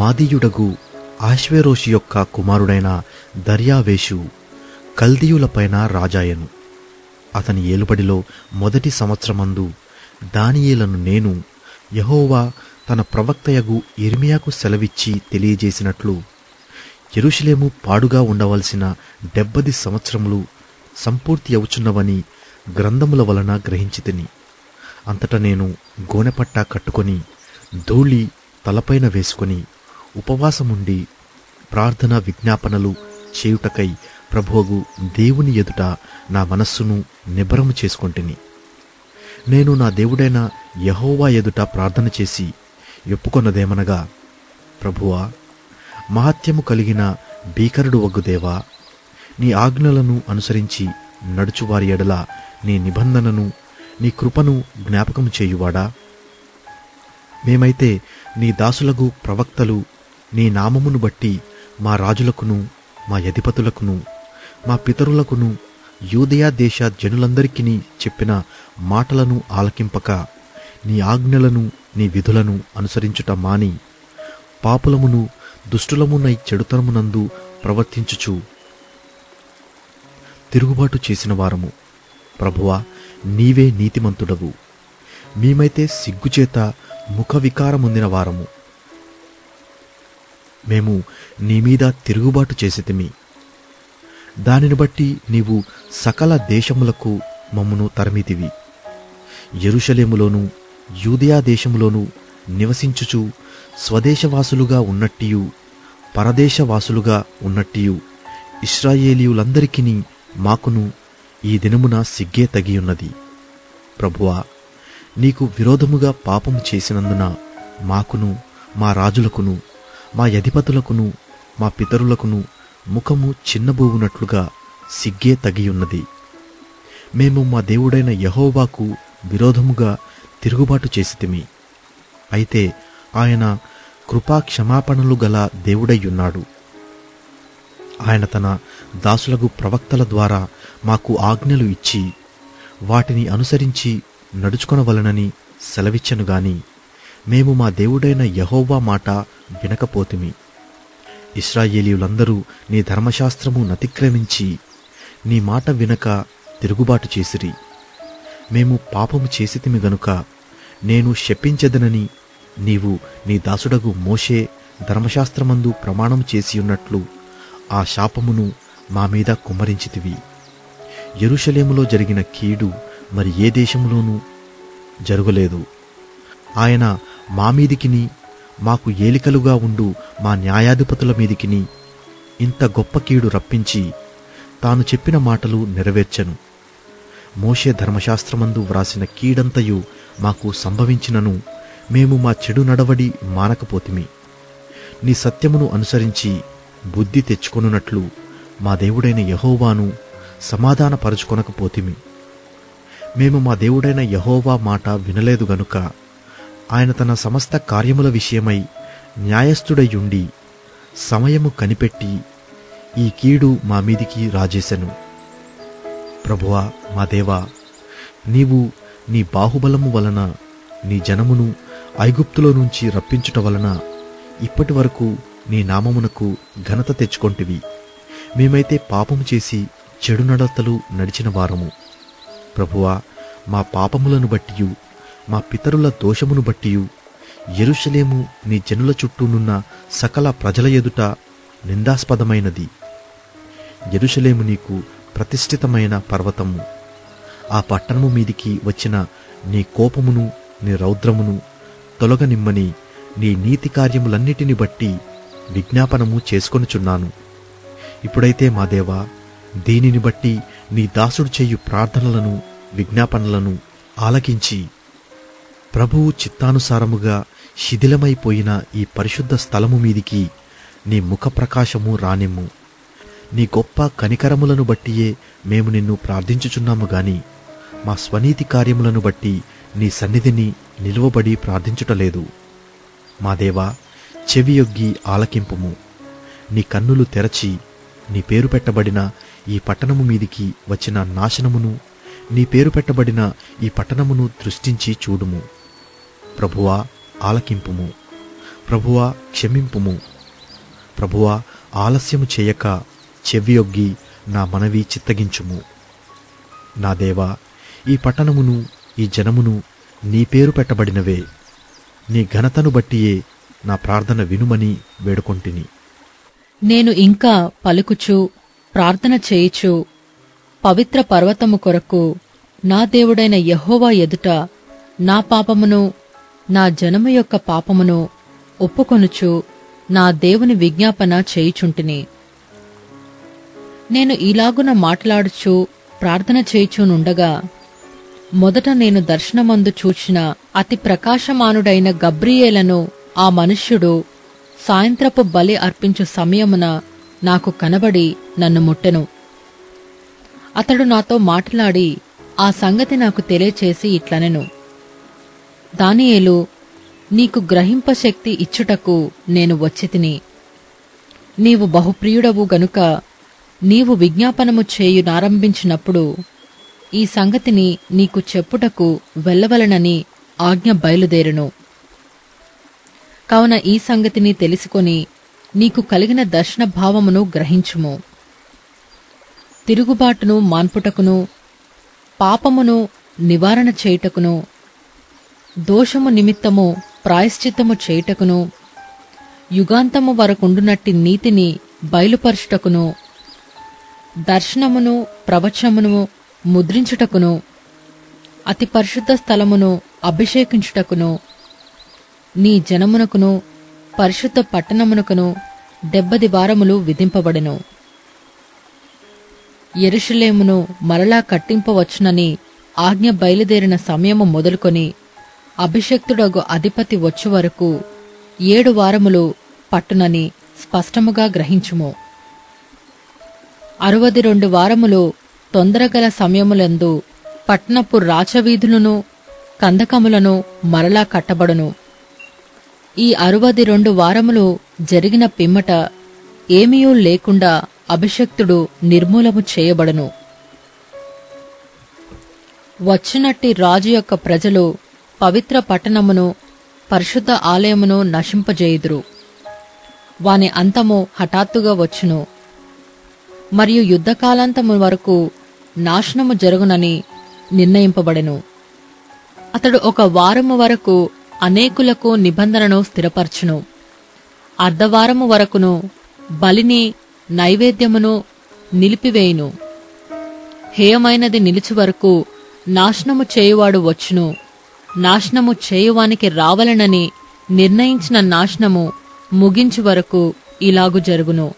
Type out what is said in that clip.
మాదీయుడగు ఆశ్వేరోషు యొక్క కుమారుడైన దర్యావేషు కల్దీయులపైన రాజాయను. అతని ఏలుబడిలో మొదటి సంవత్సరమందు దానియేలను నేను యెహోవా తన ప్రవక్తయగు యిర్మీయాకు సెలవిచ్చి తెలియజేసినట్లు యెరూషలేము పాడుగా ఉండవలసిన 70 సంవత్సరములు సంపూర్తి అవుచున్నవని గ్రంథముల వలన గ్రహించితిని. అంతట నేను గోనెపట్ట కట్టుకొని ధూళి తలపైన వేసుకొని ఉపవాసముండి ప్రార్థన విజ్ఞాపనలు చేయుటకై ప్రభువగు దేవుని ఎదుట నా మనస్సును నిబ్బరము చేసుకొంటిని. నేను నా దేవుడైన యెహోవా ఎదుట ప్రార్థన చేసి ఒప్పుకొన్నదేమనగా, ప్రభువా, మహత్యము కలిగిన భీకరుడు వగ్గు దేవా, నీ ఆజ్ఞలను అనుసరించి నడుచువారి ఎడల నీ నిబంధనను నీ కృపను జ్ఞాపకము చేయువాడా? మేమైతే నీ దాసులగు ప్రవక్తలు నీ నామమును బట్టి మా రాజులకును మా అధిపతులకును మా పితరులకును యూదయా దేశ జనులందరికీ చెప్పిన మాటలను ఆలకింపక నీ ఆజ్ఞలను నీ విధులను అనుసరించుట మాని పాపులమును దుష్టులమునై చెడుతనమునందు ప్రవర్తించుచు తిరుగుబాటు చేసిన వారము. ప్రభువా, నీవే నీతిమంతుడవు. మేమైతే సిగ్గుచేత ముఖ వికారముందిన వారము. మేము నీమీద తిరుగుబాటు చేసితిమి. దానిని బట్టి నీవు సకల దేశములకు మమ్మును తరిమితివి. యెరూషలేములోను యూదయా దేశములోను నివసించుచు స్వదేశవాసులుగా ఉన్నట్టియు పరదేశవాసులుగా ఉన్నట్టియు ఇశ్రాయేలీయులందరికీ మాకును ఈ దినమున సిగ్గే తగియున్నది. ప్రభువా, నీకు విరోధముగా పాపము చేసినందున మాకును మా రాజులకును మా అధిపతులకును మా పితరులకును ముఖము చిన్నబోవునట్లుగా సిగ్గే తగియున్నది. మేము మా దేవుడైన యెహోవాకు విరోధముగా తిరుగుబాటు చేసితిమి. అయితే ఆయన కృపా క్షమాపణలు గల దేవుడయ్యున్నాడు. ఆయన తన దాసులగు ప్రవక్తల ద్వారా మాకు ఆజ్ఞలు ఇచ్చి వాటిని అనుసరించి నడుచుకొనవలనని సెలవిచ్చెను గాని మేము మా దేవుడైన యెహోవా మాట వినకపోతిమి. ఇశ్రాయేలీయులందరూ నీ ధర్మశాస్త్రము నతిక్రమించి నీ మాట వినక తిరుగుబాటు చేసిరి. మేము పాపము చేసితిమి గనుక నేను శపించెదనని నీవు నీ దాసుడగు మోషే ధర్మశాస్త్రమందు ప్రమాణం చేసియున్నట్లు ఆ శాపమును మా మీద కుమ్మరించితివి. యెరూషలేములో జరిగిన కీడు మరి ఏ దేశములోనూ జరగలేదు. ఆయన మా మీదికిని మాకు ఏలికలుగా ఉండు మా న్యాయాధిపతుల మీదికిని ఇంత గొప్ప కీడు రప్పించి తాను చెప్పిన మాటలు నెరవేర్చెను. మోషే ధర్మశాస్త్రమందు వ్రాసిన కీడంతయు మాకు సంభవించినను మేము మా చెడు నడవడి మానకపోతిమి. నీ సత్యమును అనుసరించి బుద్ధి తెచ్చుకొనున్నట్లు మా దేవుడైన యెహోవాను సమాధానపరచుకొనకపోతిమి. మేము మా దేవుడైన యెహోవా మాట వినలేదు గనుక ఆయన తన సమస్త కార్యముల విషయమై న్యాయస్థుడయ్యుండి సమయము కనిపెట్టి ఈ కీడు మా మీదికి రాజేశను. ప్రభువా, మా దేవా, నీవు నీ బాహుబలము వలన నీ జనమును ఐగుప్తులో నుంచి రప్పించుట వలన ఇప్పటి వరకు నీ నామమునకు ఘనత తెచ్చుకొంటివి. మేమైతే పాపము చేసి చెడు నడతలు నడిచిన వారము. ప్రభువా, మా పాపములను బట్టియు మా పితరుల దోషమును బట్టియు యెరూషలేము నీ జనుల చుట్టూనున్న సకల ప్రజల ఎదుట నిందాస్పదమైనది. యెరూషలేము నీకు ప్రతిష్ఠితమైన పర్వతము. ఆ పట్టణము మీదికి వచ్చిన నీ కోపమును నీ రౌద్రమును తొలగనిమ్మని నీ నీతి కార్యములన్నిటిని బట్టి విజ్ఞాపనము చేసుకొనుచున్నాను. ఇప్పుడైతే మా దేవా, దీనిని బట్టి నీ దాసుడు చేయు ప్రార్థనలను విజ్ఞాపనలను ఆలకించి ప్రభువు చిత్తానుసారముగా శిథిలమైపోయిన ఈ పరిశుద్ధ స్థలము మీదికి నీ ముఖప్రకాశము రానిమ్ము. నీ గొప్ప కనికరములను బట్టియే మేము నిన్ను ప్రార్థించుచున్నాము గాని మా స్వనీతి కార్యములను బట్టి నీ సన్నిధిని నిలువబడి ప్రార్థించుటలేదు. మా దేవా, చెవియొగ్గి ఆలకింపుము. నీ కన్నులు తెరచి నీ పేరు పెట్టబడిన ఈ పట్టణము మీదికి వచ్చిన నాశనమును నీ పేరు పెట్టబడిన ఈ పట్టణమును దృష్టించి చూడుము. ప్రభువా, ఆలకింపుము. ప్రభువా క్షమింపుము. ప్రభువా ఆలస్యము చేయక చెవియొగ్గి నా మనవి చిత్తగించుము. నా దేవా, ఈ పట్టణమును ఈ జనమును నీ పేరు పెట్టబడినవే. నీ ఘనతను బట్టియే నా ప్రార్థన వినుమని వేడుకొంటిని. నేను ఇంకా పలుకుచు ప్రార్థన చేయుచు పవిత్ర పర్వతము కొరకు నా దేవుడైన యెహోవా ఎదుట నా పాపమును నా జనము యొక్క పాపమును ఒప్పుకొనుచు నా దేవుని విజ్ఞాపన చేయుచుంటిని. నేను ఇలాగున మాట్లాడుచు ప్రార్థన చేయుచునుండగా మొదట నేను దర్శనమందు చూచిన అతి ప్రకాశమానుడైన గబ్రియేలను ఆ మనుష్యుడు సాయంత్రపు బలి అర్పించు సమయమున నాకు కనబడి నన్ను ముట్టెను. అతడు నాతో మాట్లాడి ఆ సంగతి నాకు తెలియచేసి ఇట్లనెను: దానియేలు, నీకు గ్రహింప శక్తి ఇచ్చుటకు నేను వచ్చితిని. నీవు బహుప్రియుడవు గనుక నీవు విజ్ఞాపనము చేయునారంభించినప్పుడు ఈ సంగతిని నీకు చెప్పుటకు వెళ్ళవలనని ఆజ్ఞ బయలుదేరును. కావున ఈ సంగతిని తెలుసుకొని నీకు కలిగిన దర్శన భావమును గ్రహించుము. తిరుగుబాటును మాన్పుటకును, పాపమును నివారణ చేయుటకును, దోషము నిమిత్తము ప్రాయశ్చిత్తము చేయుటకును, యుగాంతము వరకుండునట్టి నీతిని బయలుపరచుటకును, దర్శనమును ప్రవచనమును ముద్రించుటకును, అతి పరిశుద్ధ స్థలమును అభిషేకించుటకును, నీ జనమునకును పరిశుద్ధ పట్టణమునకును 70 వారములు విధింపబడెను. యెరూషలేమును మరలా కట్టింపవచ్చునని ఆజ్ఞ బయలుదేరిన సమయము మొదలుకొని అభిషక్తుడగు అధిపతి వచ్చు వరకు 7 వారములు పట్టునని స్పష్టముగా గ్రహించుము. 62 వారములు తొందరగల సమయములందు పట్టణపు రాచవీధులను కందకములను మరలా కట్టబడును. ఈ 62 వారములు జరిగిన పిమ్మట ఏమీయూ లేకుండా అభిషక్తుడు నిర్మూలము చేయబడును. వచ్చినట్టి రాజు యొక్క ప్రజలు పవిత్ర పట్టణమును పరిశుద్ధ ఆలయమును నశింపజేయుదురు. వాని అంతము హఠాత్తుగా వచ్చును. మరియు యుద్ధకాలాంతము వరకు నాశనము జరుగునని నిర్ణయింపబడెను. అతడు 1 వారము వరకు అనేకులకు నిబంధనను స్థిరపరచును. అర్ధవారము వరకును బలిని నైవేద్యమును నిలిపివేయును. హేయమైనది నిలిచి వరకు నాశనము చేయువాడు వచ్చును. నాశనము చేయువానికి రావలెనని నిర్ణయించిన నాశనము ముగించు వరకు ఇలాగు జరుగును.